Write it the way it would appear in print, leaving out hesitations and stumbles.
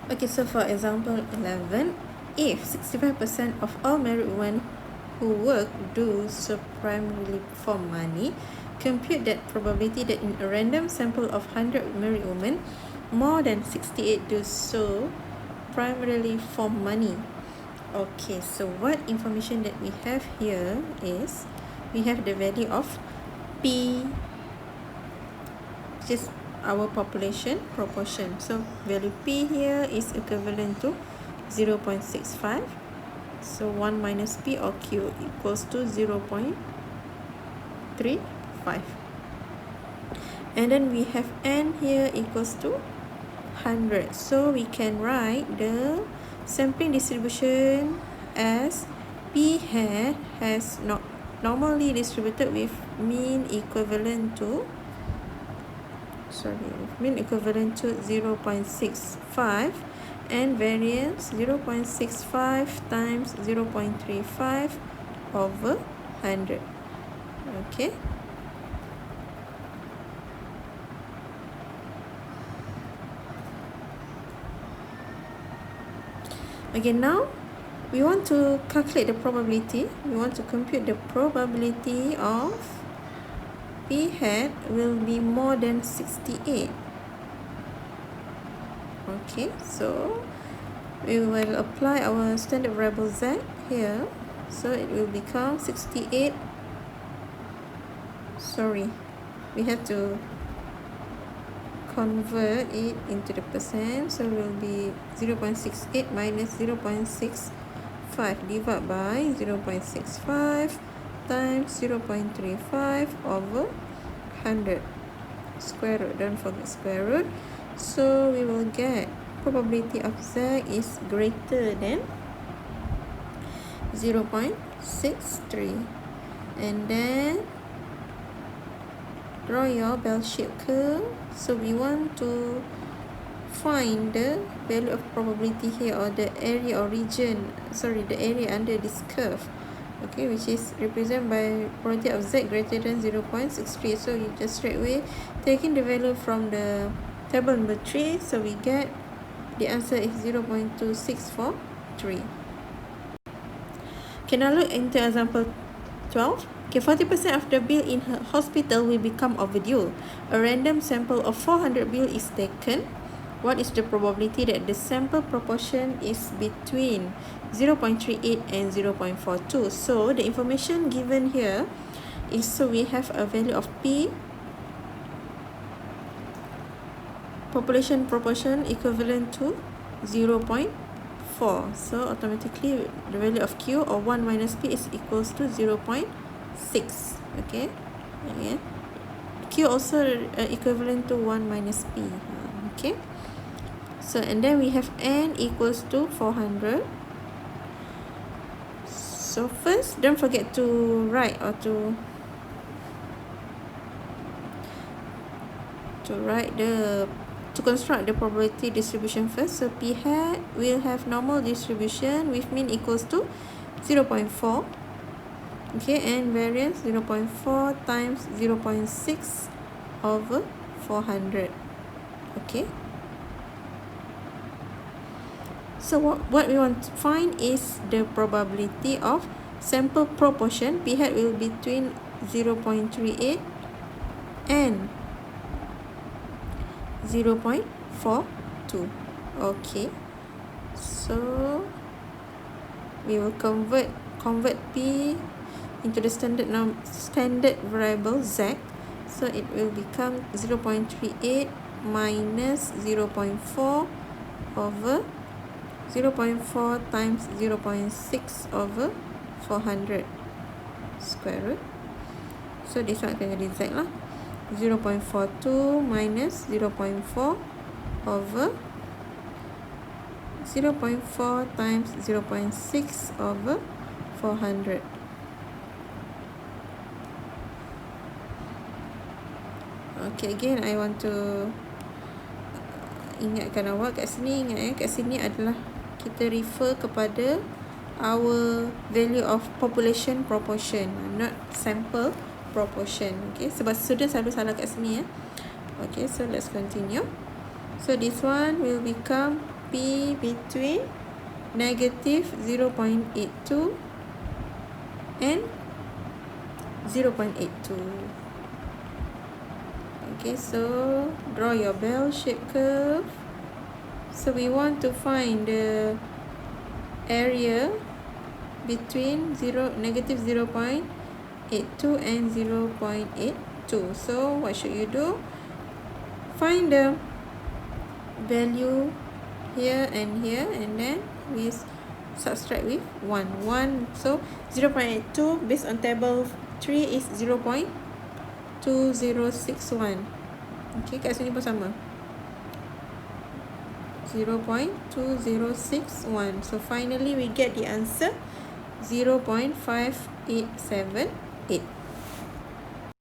Okay, so for example 11, if 65% of all married women who work do so primarily for money, compute that probability that in a random sample of 100 married women, more than 68 do so primarily for money. Okay, so what information that we have here is we have the value of P, which is our population proportion. So value P here is equivalent to 0.65. So 1 minus P or Q equals to 0.35. And then we have N here equals to 100. So we can write the sampling distribution as P hat has not normally distributed with mean equivalent to 0.65 and variance 0.65 times 0.35 over 100. Okay. Okay, now we want to calculate the probability. We want to compute the probability of P hat will be more than 68. Okay, so we will apply our standard variable Z here. So it will become 68. Sorry, we have to convert it into the percent. So it will be 0.68 minus 0.65 divided by 0.65 times 0.35 over 100. Square root, don't forget square root. So we will get probability of Z is greater than 0.63. And then draw your bell-shaped curve. So we want to find the value of probability here, or the area or region, the area under this curve, okay, which is represented by probability of Z greater than 0.63. So you just straight away taking the value from the table number 3, so we get the answer is 0.2643. Okay, now look into example 12. Okay, 40% of the bill in her hospital will become overdue. A random sample of 400 bill is taken. What is the probability that the sample proportion is between 0.38 and 0.42? So the information given here is, so we have a value of P, population proportion equivalent to 0.4. So automatically the value of Q, or 1 minus P, is equals to 0.6. Okay, again Q also equivalent to 1 minus P. Okay, so and then we have N equals to 400. So first, don't forget to write, or to construct the probability distribution first. So P hat will have normal distribution with mean equals to 0.4. Okay, and variance 0.4 times 0.6 over 400. Okay, so what we want to find is the probability of sample proportion. P hat will be between 0.38 and 0.42. Okay, so we will convert P into the standard variable Z. So it will become 0.38 minus 0.4 over 0.4 times 0.6 over 400 square root. So this one akan jadi Z lah. 0.42 minus 0.4 over 0.4 times 0.6 over 400. Okay, again I want to ingatkan awak kat sini. Ingat kat sini adalah kita refer kepada our value of population proportion, not sample proportion. Okay, sebab student selalu salah kat sini. Okay, so let's continue. So this one will become be between negative 0.82 and 0.82. Okay, so draw your bell-shaped curve. So we want to find the area between negative 0.82 and 0.82. So what should you do? Find the value here, and then we subtract with 1. So 0.82 based on table 3 is 0.2061. Okay, kat sini pun sama, 0.2061. So finally we get the answer 0.5878.